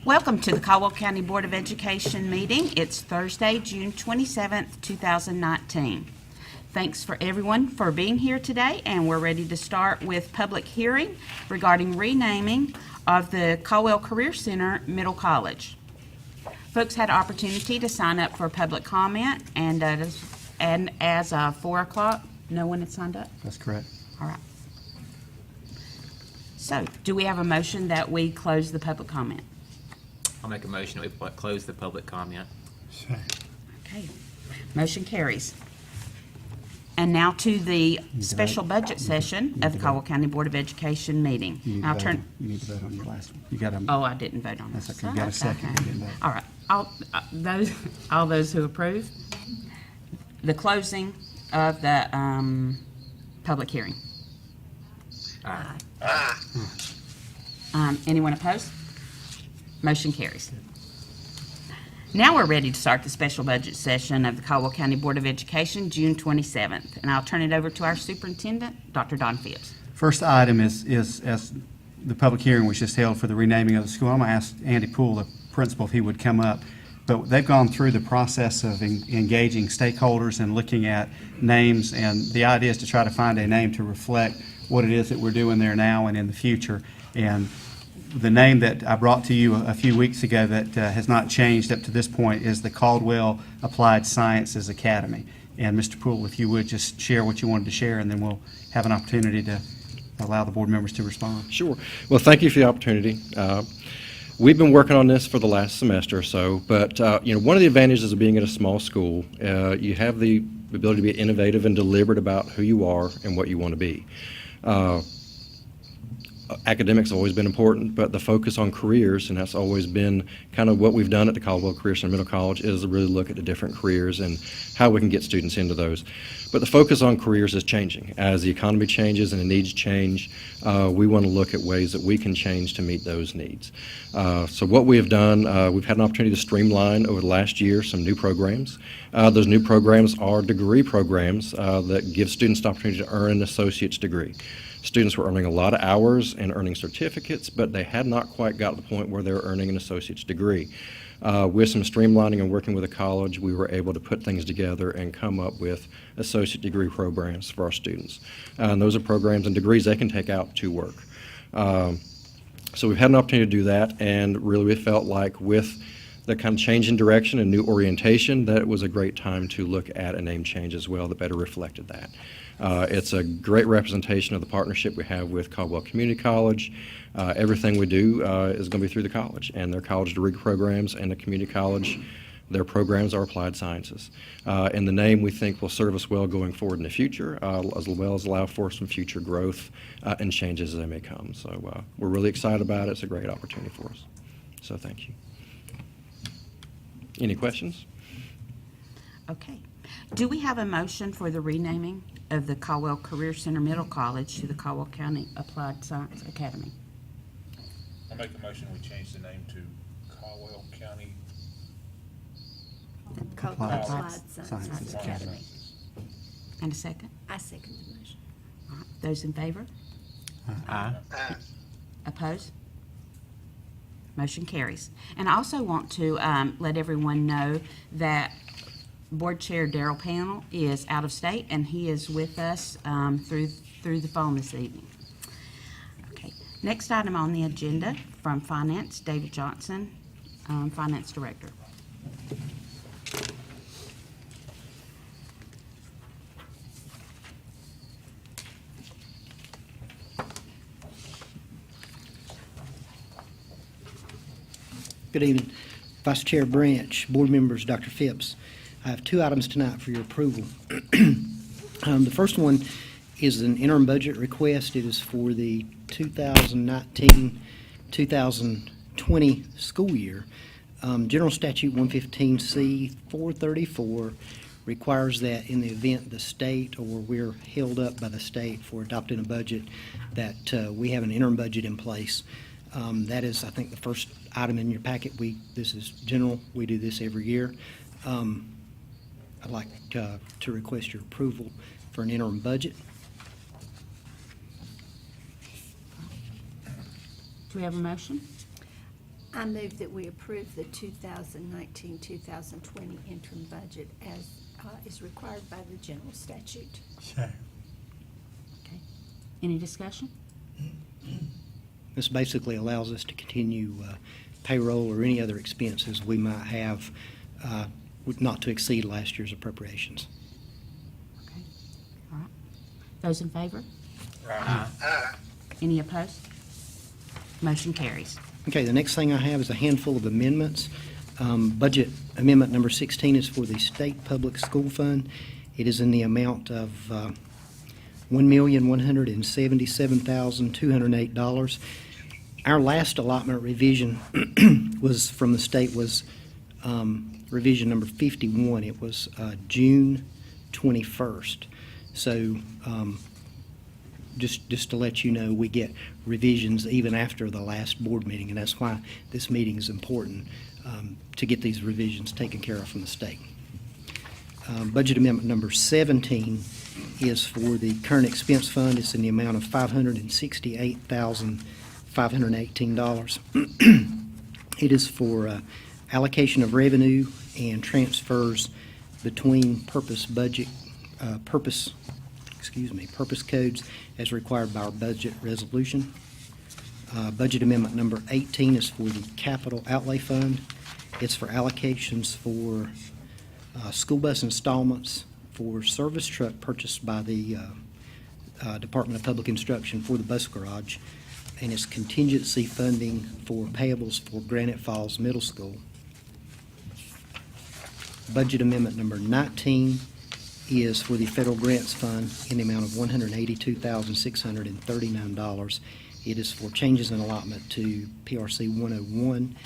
Welcome to the Caldwell County Board of Education meeting. It's Thursday, June 27th, 2019. Thanks for everyone for being here today, and we're ready to start with public hearing regarding renaming of the Caldwell Career Center Middle College. Folks had an opportunity to sign up for public comment, and as of 4 o'clock, no one had signed up? That's correct. All right. So, do we have a motion that we close the public comment? I'll make a motion that we close the public comment. Okay. Motion carries. And now to the special budget session of the Caldwell County Board of Education meeting. You I'll turn. need to vote on your last one. You got a. Oh, I didn't vote on That's this. okay. You got a second. Okay. You didn't vote. All right. All those who approve the closing of the public hearing. Aye. Anyone opposed? Motion carries. Now we're ready to start the special budget session of the Caldwell County Board of Education, June 27th. And I'll turn it over to our superintendent, Dr. Don Phipps. First item is as the public hearing was just held for the renaming of the school. I'm going to ask Andy Poole, the principal, if he would come up. But they've gone through the process of engaging stakeholders and looking at names, and the idea is to try to find a name to reflect what it is that we're doing there now and in the future. And the name that I brought to you a few weeks ago that has not changed up to this point is the Caldwell Applied Sciences Academy. And Mr. Poole, if you would just share what you wanted to share, and then we'll have an opportunity to allow the board members to respond. Sure. Well, thank you for the opportunity. We've been working on this for the last semester or so, but one of the advantages of being at a small school, you have the ability to be innovative and deliberate about who you are and what you want to be. Academics have always been important, but the focus on careers, and that's always been kind of what we've done at the Caldwell Career Center Middle College, is to really look at the different careers and how we can get students into those. But the focus on careers is changing. As the economy changes and the needs change, we want to look at ways that we can change to meet those needs. So what we have done, we've had an opportunity to streamline over the last year some new programs. Those new programs are degree programs that give students the opportunity to earn an associate's degree. Students were earning a lot of hours and earning certificates, but they had not quite got to the point where they were earning an associate's degree. With some streamlining and working with the college, we were able to put things together and come up with associate degree programs for our students. And those are programs and degrees they can take out to work. So we've had an opportunity to do that, and really we felt like with the kind of change in direction and new orientation, that it was a great time to look at a name change as well that better reflected that. It's a great representation of the partnership we have with Caldwell Community College. Everything we do is going to be through the college and their college degree programs, and the community college, their programs are applied sciences. And the name we think will serve us well going forward in the future, as well as allow for some future growth and changes as they may come. So we're really excited about it. It's a great opportunity for us. So thank you. Any questions? Okay. Do we have a motion for the renaming of the Caldwell Career Center Middle College to the Caldwell County Applied Science Academy? I make a motion we change the name to Caldwell County. Applied Sciences Sciences Academy. And a second? I second the motion. All right. Those in favor? Aye. Opposed? Motion carries. And I also want to let everyone know that Board Chair Darrell Panel is out of state, and he is with us through the phone this evening. Okay. Next item on the agenda from Finance, David Johnson, Finance Director. Good evening. Vice Chair Branch, board members, Dr. Phipps. I have two items tonight for your approval. The first one is an interim budget request. It is for the 2019-2020 school year. General Statute 115C 434 requires that in the event the state or we're held up by the state for adopting a budget, that we have an interim budget in place. That is, I think, the first item in your packet. This is general. We do this every year. I'd like to request your approval for an interim budget. Do we have a motion? I move that we approve the 2019-2020 interim budget as is required by the general statute. Okay. Any discussion? This basically allows us to continue payroll or any other expenses we might have not to exceed last year's appropriations. Okay. All right. Those in favor? Aye. Any opposed? Motion carries. Okay, the next thing I have is a handful of amendments. Budget amendment number 16 is for the State Public School Fund. It is in the amount of $1,177,208. Our last allotment revision was from the state was revision number 51. It was June 21st. So just to let you know, we get revisions even after the last board meeting, and that's why this meeting is important, to get these revisions taken care of from the state. Budget amendment number 17 is for the current expense fund. It's in the amount of $568,518. It is for allocation of revenue and transfers between purpose codes as required by our budget resolution. Budget amendment number 18 is for the capital outlay fund. It's for allocations for school bus installments for service truck purchased by the Department of Public Instruction for the bus garage, and it's contingency funding for payables for Granite Falls Middle School. Budget amendment number 19 is for the Federal Grants Fund in the amount of $182,639. It is for changes in allotment to PRC 101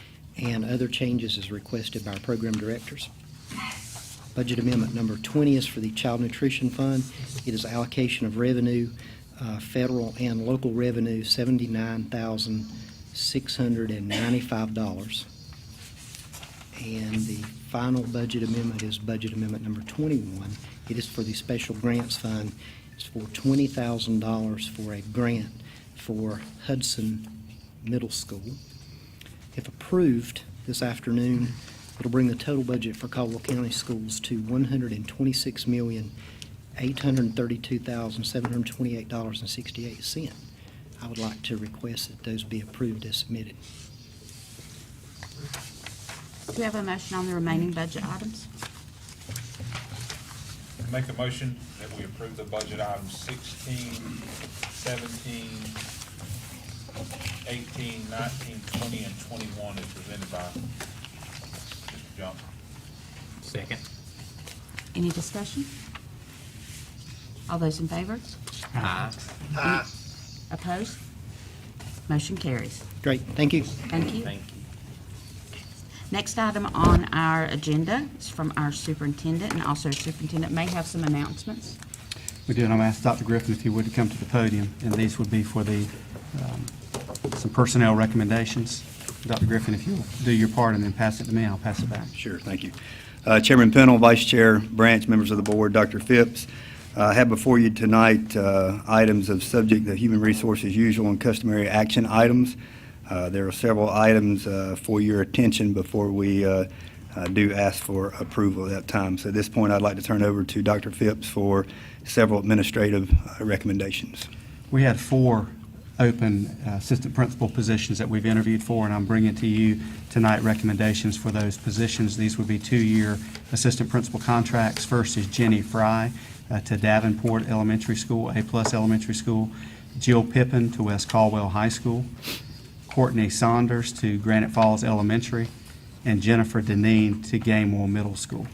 and other changes as requested by our program directors. Budget amendment number 20 is for the Child Nutrition Fund. It is allocation of revenue, federal and local revenue, $79,695. And the final budget amendment is budget amendment number 21. It is for the Special Grants Fund. It's for $20,000 for a grant for Hudson Middle School. If approved this afternoon, it'll bring the total budget for Caldwell County Schools to $126,832,728.68. I would like to request that those be approved as submitted. Do we have a motion on the remaining budget items? Make a motion that we approve the budget items 16, 17, 18, 19, 20, and 21 as presented by Mr. Johnson. Second. Any discussion? All those in favor? Aye. Any opposed? Motion carries. Great, thank you. Thank you. Thank you. Next item on our agenda is from our superintendent, and also our superintendent may have some announcements. We do, and I'm going to ask Dr. Griffin if he would to come to the podium, and these would be for the, some personnel recommendations. Dr. Griffin, if you'll do your part and then pass it to me, I'll pass it back. Sure, thank you. Chairman Pennell, Vice Chair Branch, members of the board, Dr. Phipps, I have before you tonight items of subject the Human Resources usual and customary action items. There are several items for your attention before we do ask for approval at that time. So at this point, I'd like to turn over to Dr. Phipps for several administrative recommendations. We had 4 open assistant principal positions that we've interviewed for, and I'm bringing to you tonight recommendations for those positions. These would be 2-year assistant principal contracts. First is Jenny Fry to Davenport Elementary School, A+ Elementary School, Jill Pippin to West Caldwell High School, Courtney Saunders to Granite Falls Elementary, and Jennifer Deneen to Gamewell Middle School.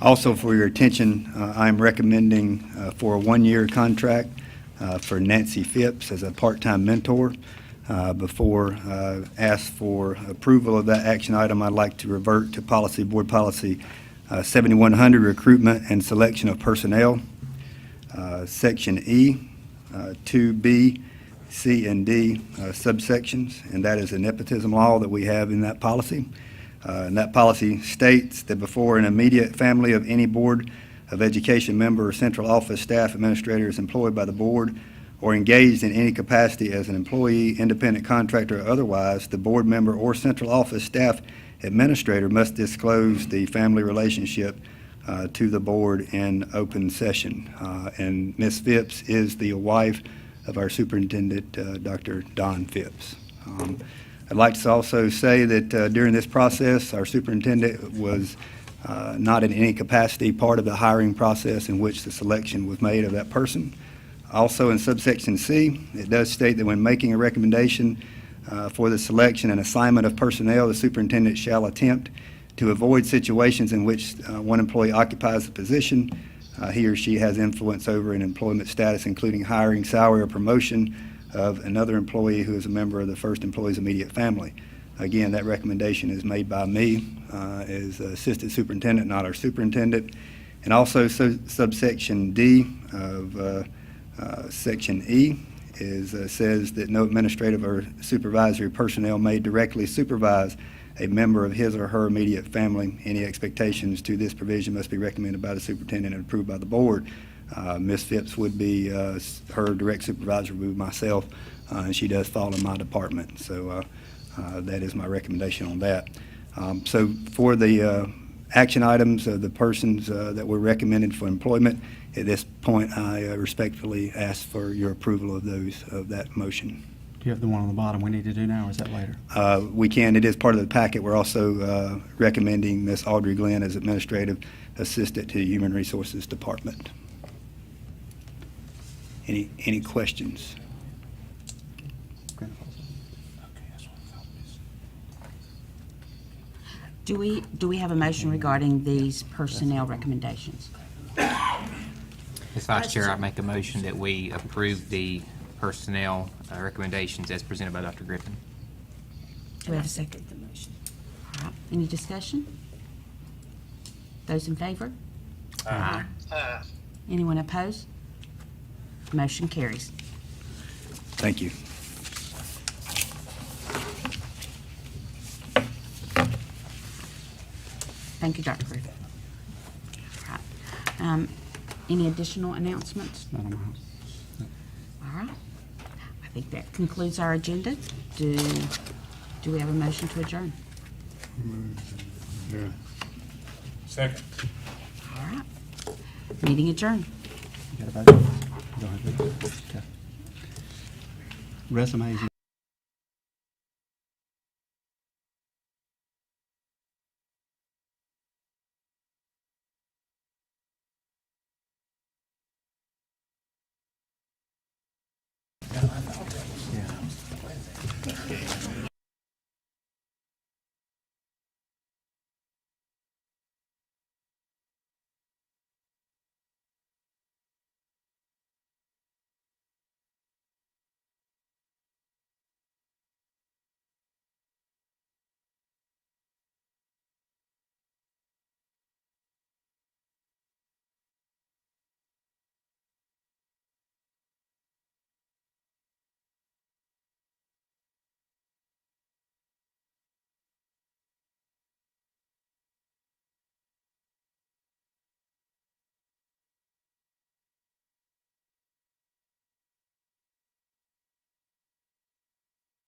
Also for your attention, I'm recommending for a 1-year contract for Nancy Phipps as a part-time mentor. Before ask for approval of that action item, I'd like to revert to Board Policy 7100, Recruitment and Selection of Personnel. Section E, 2B, C, and D subsections, and that is a nepotism law that we have in that policy. And that policy states that before an immediate family of any Board of Education member or central office staff administrator is employed by the board or engaged in any capacity as an employee, independent contractor, or otherwise, the board member or central office staff administrator must disclose the family relationship to the board in open session. And Ms. Phipps is the wife of our superintendent, Dr. Don Phipps. I'd like to also say that during this process, our superintendent was not in any capacity part of the hiring process in which the selection was made of that person. Also in subsection C, it does state that when making a recommendation for the selection and assignment of personnel, the superintendent shall attempt to avoid situations in which one employee occupies a position he or she has influence over an employment status, including hiring, salary, or promotion of another employee who is a member of the first employee's immediate family. Again, that recommendation is made by me as assistant superintendent, not our superintendent. And also subsection D of section E says that no administrative or supervisory personnel may directly supervise a member of his or her immediate family. Any expectations to this provision must be recommended by the superintendent and approved by the board. Ms. Phipps would be, her direct supervisor would be myself, and she does fall in my department. So that is my recommendation on that. So for the action items of the persons that were recommended for employment, at this point, I respectfully ask for your approval of that motion. Do you have the one on the bottom we need to do now, or is that later? We can. It is part of the packet. We're also recommending Ms. Audrey Glenn as Administrative Assistant to the Human Resources Department. Any questions? Okay, that's what I thought this. Do we have a motion regarding these personnel recommendations? As Vice Chair, I make a motion that we approve the personnel recommendations as presented by Dr. Griffin. Do we have a second? The motion. All right, any discussion? Those in favor? Aye. Anyone opposed? Motion carries. Thank you. Thank you, Dr. Griffin. All right. Any additional announcements? Not on my house. All right. I think that concludes our agenda. Do we have a motion to adjourn? Second. All right. Meeting adjourned. You got a vote? Go ahead. Okay. Resumes, you